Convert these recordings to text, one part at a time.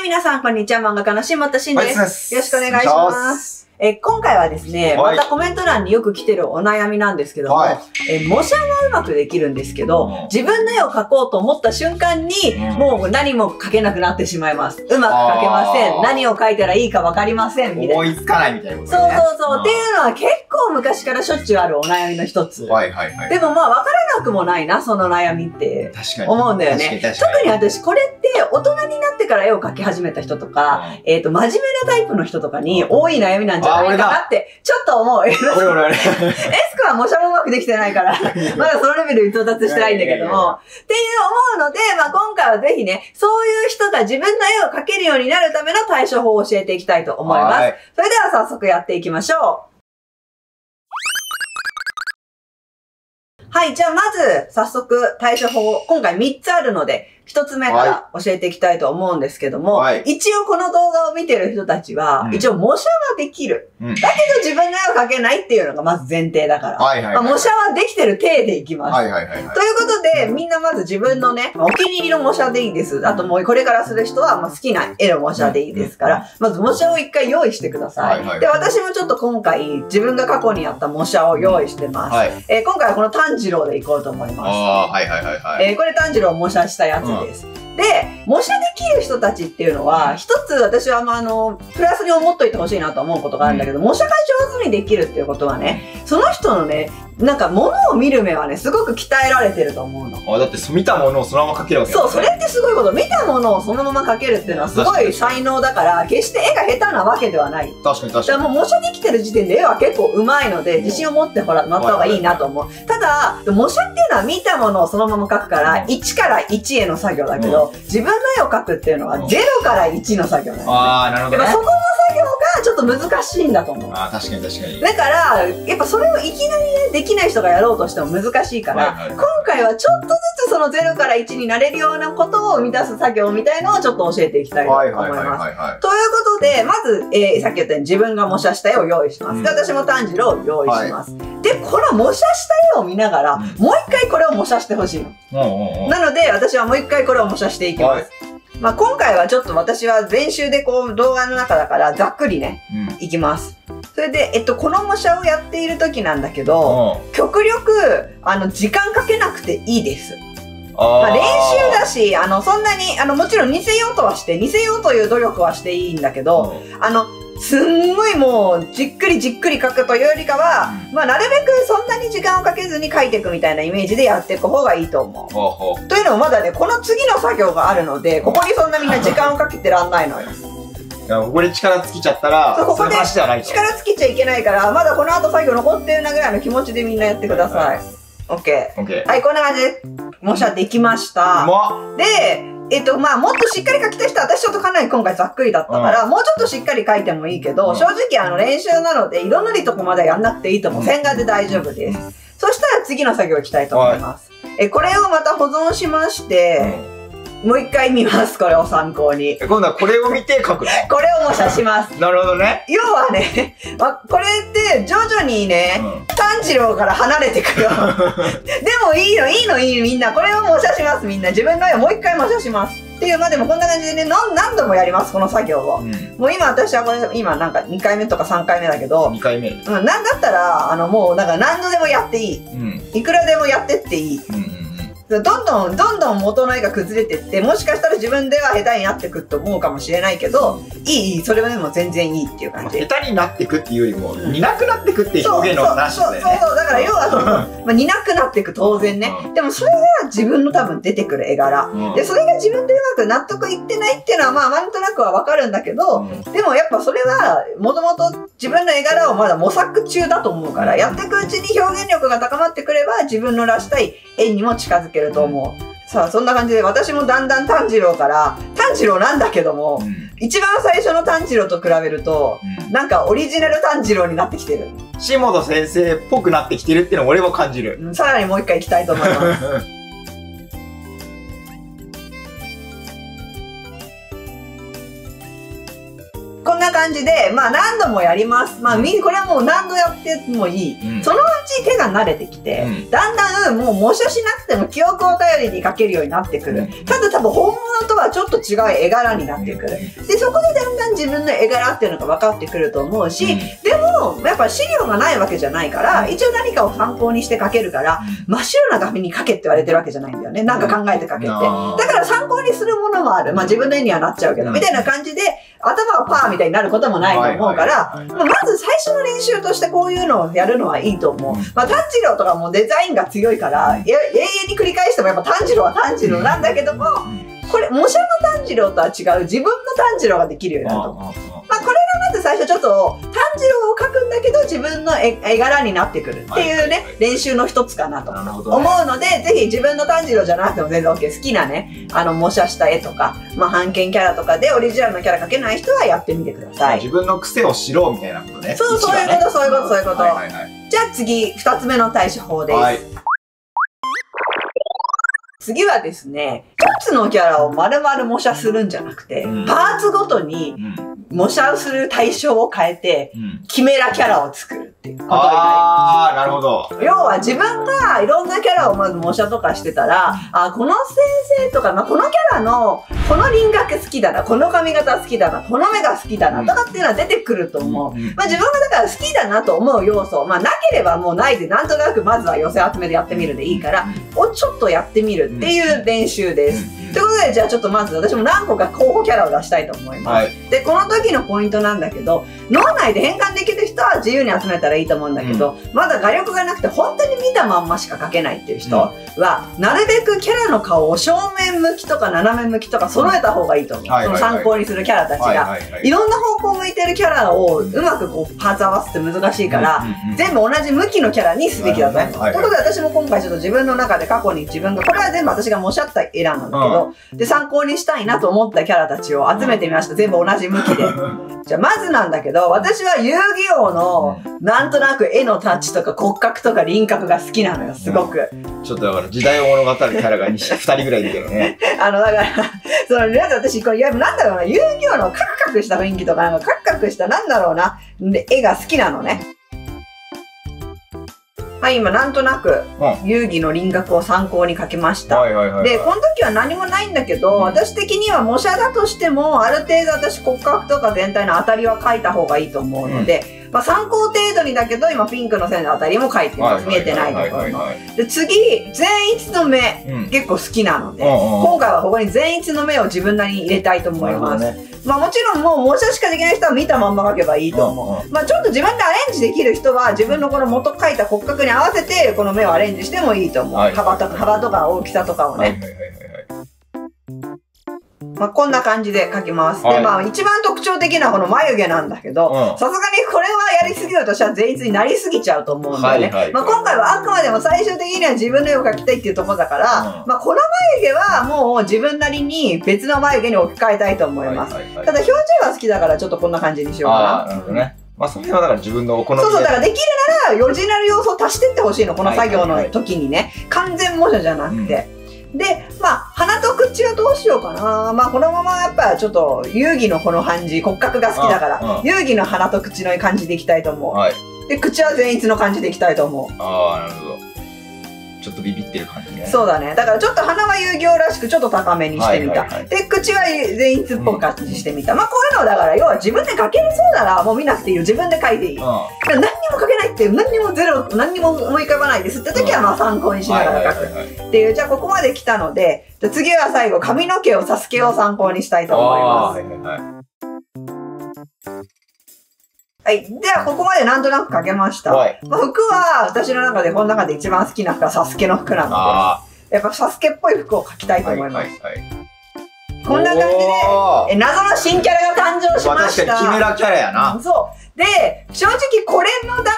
皆さん、こんにちは。漫画家の新本慎です。よろしくお願いします。今回はですね、またコメント欄によく来てるお悩みなんですけども、模写がうまくできるんですけど、自分の絵を描こうと思った瞬間に、もう何も描けなくなってしまいます。うまく描けません。何を描いたらいいかわかりません。みたいな。思いつかないみたいなことね。そう。っていうのは結構昔からしょっちゅうあるお悩みの一つ。でもまあ、わからなくもないな、その悩みって。思うんだよね。特に私、これって大人になってから絵を描き始めた人とか、真面目なタイプの人とかに多い悩みなんじゃないかなって、ちょっと思う。エスクは模写もうまくできてないから、まだそのレベルに到達してないんだけども、っていう思うので、まあ今回はぜひね、そういう人が自分の絵を描けるようになるための対処法を教えていきたいと思います。それでは早速やっていきましょう。はい、じゃあまず、早速対処法、今回3つあるので、1つ目から教えていきたいと思うんですけども、一応この動画を見てる人たちは、一応模写はできる。だけど自分の絵を描けないっていうのがまず前提だから、模写はできてる体でいきます。ということで、みんなまず自分のね、お気に入りの模写でいいです。あともうこれからする人は好きな絵の模写でいいですから、まず模写を一回用意してください。で、私もちょっと今回自分が過去にやった模写を用意してます。今回はこの炭治郎でいこうと思います。これ炭治郎を模写したやつです。で、模写できる人たちっていうのは、一つ私はプラスに思っといてほしいなと思うことがあるんだけど、模写が上手にできるっていうことはね、その人のね、なんか物を見る目はね、すごく鍛えられてると思うの。だって見たものをそのまま描けるわけだそう、それってすごいこと。見たものをそのまま描けるっていうのはすごい才能だから、決して絵が下手なわけではない。確かに。だからもう模写できてる時点で絵は結構上手いので、自信を持ってもらった方がいいなと思う。ただ、模写っていうのは見たものをそのまま描くから、1から1への作業だけど、自分の絵を描くっていうのは0から1の作業なんですね。なるほどね。そこの作業がちょっと難しいんだと思う。確かに。だから、やっぱそれをいきなりね、できない人がやろうとしても難しいから、今回はちょっとずつその0から1になれるようなことを生み出す作業みたいのをちょっと教えていきたいと思います。ということで、まず、さっき言ったように自分が模写した絵を用意します。で、私も炭治郎を用意します。で、この模写した絵を見ながら、もう一回これを模写してほしいの。なので、私はもう一回これを模写していきます。まあ今回はちょっと私は練習でこう動画の中だからざっくりね、いきます。それで、この模写をやっている時なんだけど、極力、時間かけなくていいです。まあ練習だし、そんなに、もちろん似せようという努力はしていいんだけど、すんごいもう、じっくり描くというよりかは、まあなるべくそんなに時間をかけずに描いていくみたいなイメージでやっていく方がいいと思う。というのもまだね、この次の作業があるので、ここにそんなみんな時間をかけてらんないのよ。ここで力尽きちゃったら、ここで力尽きちゃいけないから、まだこの後作業残ってるなぐらいの気持ちでみんなやってください。OK。はい、こんな感じで模写できました。で、まあ、もっとしっかり描きたい人は、私ちょっとかなり今回ざっくりだったから、もうちょっとしっかり描いてもいいけど、正直練習なので、色塗りとこまではやんなくていいと思う。線画で大丈夫です。そしたら次の作業いきたいと思います。これをまた保存しまして、もう一回見ます、これを参考に。今度はこれを見て描くの？これを模写します。なるほどね。要はね、これって徐々にね、炭治郎から離れてくよ。でもいいの、みんな。これを模写します、みんな。自分の絵をもう一回模写します。っていう、まあでもこんな感じでね、何度もやります、この作業を。もう今私はこれ、今なんか2回目とか3回目だけど、2回目。なんだったら、もうなんか何度でもやっていい。いくらでもやってっていい。どんどん元の絵が崩れてって、もしかしたら自分では下手になってくと思うかもしれないけど、いい、それはでも全然いいっていう感じ。下手になってくっていうよりも、似なくなってくっていう表現のなしだよね。そう、だから要は似なくなってく当然ね。でもそれが自分の多分出てくる絵柄。で、それが自分でうまく納得いってないっていうのは、まあなんとなくはわかるんだけど、でもやっぱそれは、もともと自分の絵柄をまだ模索中だと思うから、やっていくうちに表現力が高まってくれば、自分の出したい絵にも近づけると思う。さあ、そんな感じで私もだんだん炭治郎から、炭治郎なんだけども、一番最初の炭治郎と比べると、なんかオリジナル炭治郎になってきてる。下本先生っぽくなってきてるっていうのを俺も感じる。さらにもう一回行きたいと思います。こんな感感じで、まあ何度もやります。まあこれはもう何度やってもいい。そのうち手が慣れてきて、だんだんもう模写しなくても記憶を頼りに描けるようになってくる。ただ多分本物とはちょっと違う絵柄になってくる。で、そこでだんだん自分の絵柄っていうのが分かってくると思うし、でも、やっぱ資料がないわけじゃないから、一応何かを参考にして描けるから、真っ白な紙に描けって言われてるわけじゃないんだよね。なんか考えて描けって。だから参考にするものもある。まあ自分の絵にはなっちゃうけど、みたいな感じで、頭がパーみたいになることもないと思うから、まず最初の練習としてこういうのをやるのはいいと思う。まあ炭治郎とかもデザインが強いから、永遠に繰り返してもやっぱ炭治郎は炭治郎なんだけども、これ、模写の炭治郎とは違う自分の炭治郎ができるようになると思う。まあこれがまず最初ちょっと炭治郎を描くんだけど自分の絵柄になってくるっていうね、練習の一つかなと思うので、ぜひ自分の炭治郎じゃなくても全然 OK。好きなね、模写した絵とか、まあ版権キャラとかでオリジナルのキャラ描けない人はやってみてください。自分の癖を知ろうみたいなことね。そう、そういうこと、そういうこと、そういうこと。じゃあ次、二つ目の対処法です。次はですね、一つのキャラを丸々模写するんじゃなくて、パーツごとに模写する対象を変えて、キメラキャラを作るっていうことになります。あー、なるほど。要は自分がいろんなキャラをまず模写とかしてたら、あ、この先生とか、まあ、このキャラの、この輪郭好きだな、この髪型好きだな、この目が好きだな、とかっていうのは出てくると思う。まあ自分がだから好きだなと思う要素、まあなければもうないで、なんとなくまずは寄せ集めでやってみるでいいから、をちょっとやってみるっていう練習です。ということで、じゃあちょっとまず私も何個か候補キャラを出したいと思います。で、この時のポイントなんだけど、脳内で変換できる人は自由に集めたらいいと思うんだけど、まだ画力がなくて本当に見たまんましか描けないっていう人は、なるべくキャラの顔を正面向きとか斜め向きとか揃えた方がいいと思う。その参考にするキャラたちが。いろんな方向向いてるキャラをうまくこうパーツ合わせて難しいから、全部同じ向きのキャラにすべきだと思う。ということで私も今回ちょっと自分の中で過去に自分が、これは全部私が模写った絵なんだけど、で、参考にしたいなと思ったキャラたちを集めてみました。全部同じ向きで。じゃあまずなんだけど、私は遊戯王のなんとなく絵のタッチとか骨格とか輪郭が好きなのよ、すごく。ちょっとだから時代を物語るキャラが2人ぐらいいるけどね。だから、私、これ、なんだろうな、遊戯王のカクカクした雰囲気とか、なんかカクカクした、なんだろうな、絵が好きなのね。はい、今なんとなく遊戯の輪郭を参考に描きました。で、この時は何もないんだけど、私的には模写だとしても、ある程度私骨格とか全体の当たりは描いた方がいいと思うので、まあ参考程度にだけど、今ピンクの線の当たりも描いてます。見えてないところの。で、次、善逸の目、結構好きなので、今回はここに善逸の目を自分なりに入れたいと思います。まあもちろんもう模写しかできない人は見たまんま描けばいいと思う。まあちょっと自分でアレンジできる人は自分のこの元描いた骨格に合わせてこの目をアレンジしてもいいと思う。幅とか大きさとかをね。まあこんな感じで描きます。で、まあ一番特徴的なこの眉毛なんだけど、さすがにこれはやりすぎるとしたら善逸になりすぎちゃうと思うんだよね。まあ今回はあくまでも最終的には自分の絵を描きたいっていうところだから、まあこの眉毛はもう自分なりに別の眉毛に置き換えたいと思います。ただ表情が好きだからちょっとこんな感じにしようかな。なるほどね。まあそれはだから自分のお好みで。そうそう、だからできるならオリジナル要素を足してってほしいの、この作業の時にね。完全模写じゃなくて。で、まあ、鼻と口はどうしようかな。まあ、このままやっぱちょっと、遊戯のこの感じ、骨格が好きだから、遊戯の鼻と口の感じでいきたいと思う。で、口は善逸の感じでいきたいと思う。ああ、なるほど。ちょっとビビってる感じね。そうだね。だからちょっと鼻は遊戯王らしくちょっと高めにしてみた。で、口は善逸っぽく感じしてみた。まあこういうのだから、要は自分で描けるそうならもう見なくていいよ。自分で描いていい。何にも描けないって、何にも何にも思い浮かばないですって時はまあ参考にしながら描く。っていう、じゃあここまで来たので、次は最後髪の毛をサスケを参考にしたいと思います。はい。では、ここまでなんとなく描けました。まあ、服は、私の中で、この中で一番好きな服はサスケの服なので、やっぱサスケっぽい服を描きたいと思います。こんな感じで、謎の新キャラが誕生しました。確かにキメラキャラやな。そう。で、正直これの段階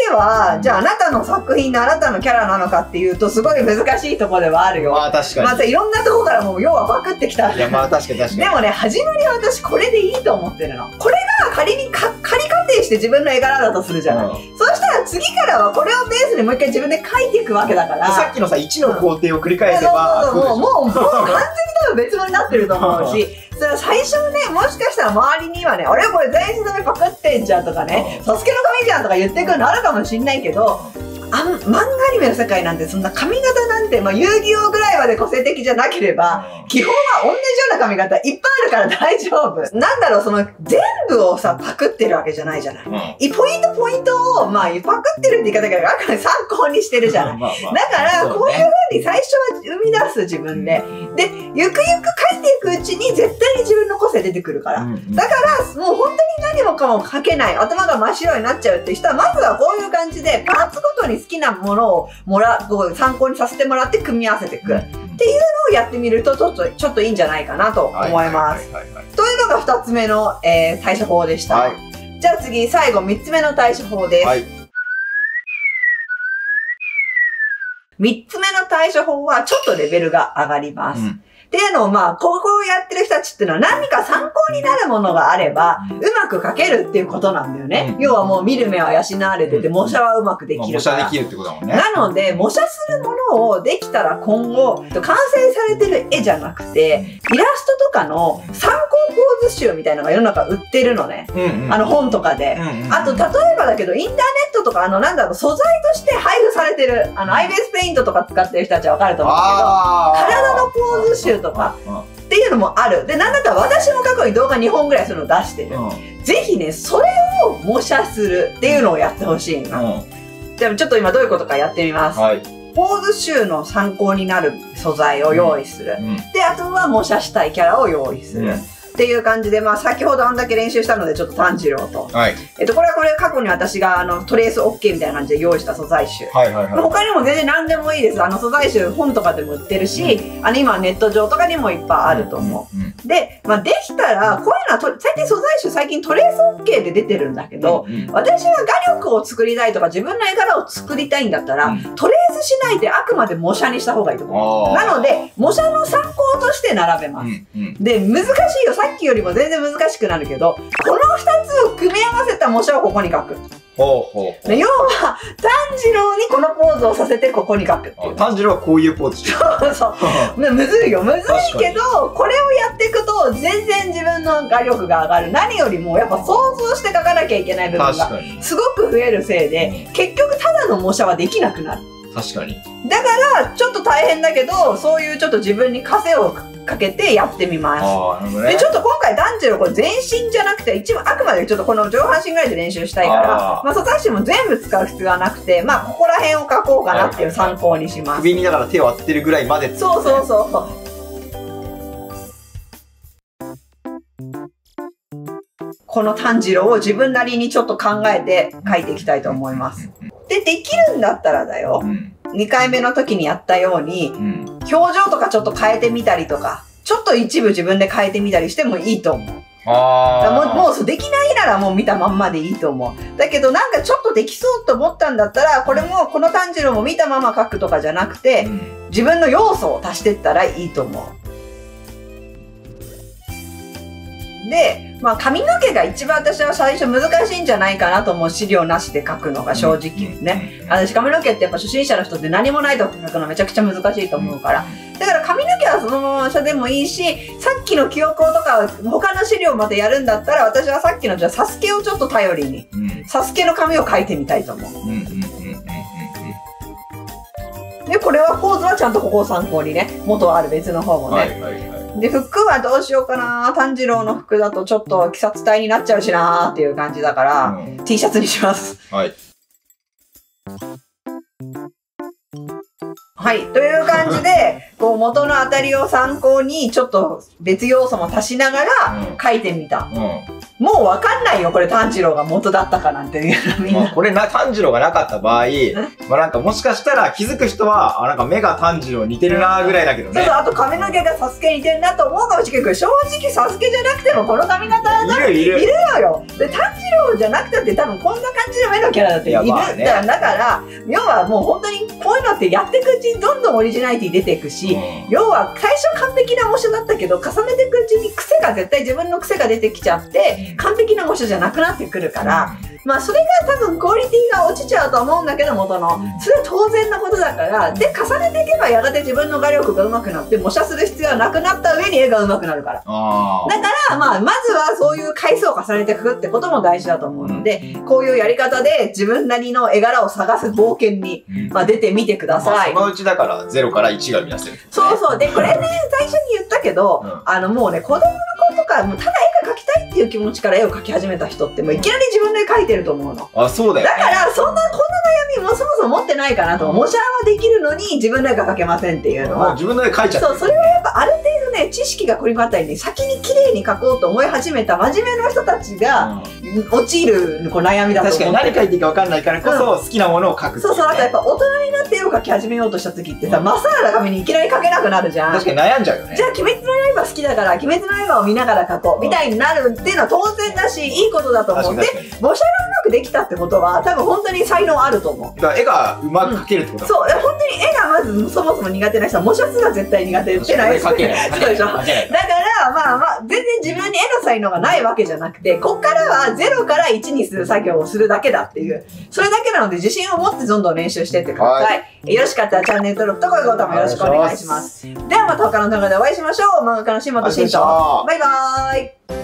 では、じゃああなたの作品のあなたのキャラなのかっていうと、すごい難しいところではあるよ。まあ確かに。またいろんなとこからもう要はパクってきた。いやまあ確かに確かに。でもね、初めに私これでいいと思ってるの。これが仮仮仮定して自分の絵柄だとするじゃない。そうしたら次からはこれをベースにもう一回自分で描いていくわけだから。さっきのさ、1の工程を繰り返せば。もう完全に多分別物になってると思うし、それは最初ね、もしかしたら周りにはね、あれこれ全員の目パクってんじゃんとかね、サスケの髪じゃんとか言ってくるのあるかもしんないけど、漫画アニメの世界なんてそんな髪型なんて、まあ、遊戯王ぐらいまで個性的じゃなければ、基本は同じような髪型いっぱいあるから大丈夫。なんだろう、その全部をさ、パクってるわけじゃないじゃない。ポイントを、まあ、パクってるって言い方があくまで参考にしてるじゃない。だから、こういう風に最初は生み出す自分で。で、ゆくゆく書いていくうちに絶対に自分の個性出てくるから。だから、もう本当に何もかも書けない、頭が真っ白になっちゃうっていう人は、まずはこういう感じで、パーツごとに好きなものを参考にさせてもらって組み合わせていく。っていうのをやってみると、ちょっといいんじゃないかなと思います。というのが2つ目の、対処法でした。じゃあ次、最後3つ目の対処法です。3つ目の対処法はちょっとレベルが上がります。っていうのをまあ、ここをやってる人たちっていうのは何か参考になるものがあれば、うまく書けるっていうことなんだよね。要はもう見る目は養われてて、模写はうまくできるから。模写できるってことだもんね。なので、模写するものをできたら今後、完成されてる絵じゃなくて、イラストとかの参考ポーズ集みたいなのが世の中売ってるのね。本とかで。あと、例えばだけど、インターネットとか、素材として配布されてる、アイベースペイントとか使ってる人たちはわかると思うけど、体のポーズ集とかっていうのもある。で、なんだったら私も過去に動画2本ぐらいするの出してる。ぜひね、それを模写するっていうのをやってほしいな。じゃあちょっと今どういうことかやってみます。ポーズ集の参考になる素材を用意する。で、あとは模写したいキャラを用意する。っていう感じで、まあ先ほどあんだけ練習したのでちょっと炭治郎と。これ過去に私がトレース OK みたいな感じで用意した素材集。他にも全然何でもいいです。素材集本とかでも売ってるし、今ネット上とかにもいっぱいあると思う。で、まあできたら、こういうのは最近素材集最近トレース OK で出てるんだけど、私は画力を作りたいとか自分の絵柄を作りたいんだったら、トレースしないであくまで模写にした方がいいと思う。なので、模写の参考として並べます。で、難しいよ。さっきよりも全然難しくなるけど、この2つを組み合わせた模写をここに書く。要は、炭治郎にこのポーズをさせてここに書くっていう。炭治郎はこういうポーズしてる。そう。むずいよ。むずいけど、これをやっていくと、全然自分の画力が上がる。何よりも、やっぱ想像して書かなきゃいけない部分が、すごく増えるせいで、結局ただの模写はできなくなる。確かに。だから、ちょっと大変だけど、そういうちょっと自分に枷をかけてやってみます。で、ちょっと今回炭治郎これ全身じゃなくて、一番あくまでちょっとこの上半身ぐらいで練習したいから、まあ素材集も全部使う必要はなくて、まあここら辺を描こうかなっていう参考にします。首見ながら手を当ててるぐらいまで。そう。この炭治郎を自分なりにちょっと考えて描いていきたいと思います。で、できるんだったらだよ。2回目の時にやったように、表情とかちょっと変えてみたりとか、ちょっと一部自分で変えてみたりしてもいいと思う。もうできないならもう見たまんまでいいと思う。だけどなんかちょっとできそうと思ったんだったら、この炭治郎も見たまま描くとかじゃなくて、自分の要素を足していったらいいと思う。で、まあ髪の毛が一番私は最初難しいんじゃないかなと思う。資料なしで描くのが正直ね。私髪の毛ってやっぱ初心者の人って何もないとこ描くのめちゃくちゃ難しいと思うから。だから髪の毛はそのままでもいいし、さっきの記憶とか他の資料までやるんだったら、私はさっきのじゃあサスケをちょっと頼りに、サスケの髪を描いてみたいと思う。で、これはポーズはちゃんとここを参考にね、元ある別の方もね。で、服はどうしようかな。炭治郎の服だとちょっと鬼殺隊になっちゃうしなーっていう感じだから、T シャツにします。はい。という感じで、こう元の当たりを参考に、ちょっと別要素も足しながら書いてみた。もうわかんないよ、これ炭治郎が元だったかなんていうのみんな。これ炭治郎がなかった場合、まあなんかもしかしたら気づく人は、なんか目が炭治郎似てるなーぐらいだけどね。そう、あと髪の毛がサスケ似てるなと思うかもしれないけど、正直サスケじゃなくてもこの髪型だったらいるのよ。で、炭治郎じゃなくたって多分こんな感じの目のキャラだっている。だから、要はもう本当にこういうのってやっていくうちにどんどんオリジナリティ出ていくし、要は最初完璧な模写だったけど、重ねていくうちに自分の癖が出てきちゃって、完璧な模写じゃなくなってくるから、まあそれが多分クオリティが落ちちゃうと思うんだけど、元の。それは当然なことだから、で、重ねていけばやがて自分の画力が上手くなって、模写する必要はなくなった上に絵が上手くなるから。だから、まあ、まずはそういう回数を重ねていくってことも大事だと思うので、こういうやり方で自分なりの絵柄を探す冒険に、まあ、出てみてください。そのうちだから0から1が生み出せる、ね。そうそう。で、これね、最初に言ったけど、もうね、子供の子とか、もうただ絵が描きたいっていう気持ちから絵を描き始めた人って、もういきなり自分で描いてると思うの。あ、そうだよ、ね。だから、こんな悩みもそもそも持ってないかなと。模写はできるのに自分の絵が描けませんっていうのは。自分の絵描いちゃって。そう、それはやっぱある程度ね、知識が凝り固ったりね、先に綺麗に描こうと思い始めた真面目な人たちが、陥るこう悩みだと思う。確かに何描いていいか分かんないからこそ、好きなものを描く。そうそう、あとやっぱ大人になって絵を描き始めようとした時ってさ、真っさらな紙にいきなり描けなくなるじゃん。確かに悩んじゃうよね。じゃあ、鬼滅の刃好きだから、鬼滅の刃を見ながら描こう、みたいになるっていうのは当然だし、いいことだと思って、模写がうまくできたってことは、多分本当に才能あると思う。だから絵がうまく描けるってことだ、そう、本当に絵がまずそもそも苦手な人は、模写すら絶対苦手ってない。描けない。そうでしょ。だから、まあまあ、全然自分に絵の才能がないわけじゃなくて、こっからは0から1にする作業をするだけだっていう、それだけなので自信を持ってどんどん練習していってください。よろしかったらチャンネル登録と高評価もよろしくお願いします。ではまた他の動画でお会いしましょう。漫画家の新本慎と。バイバーイ。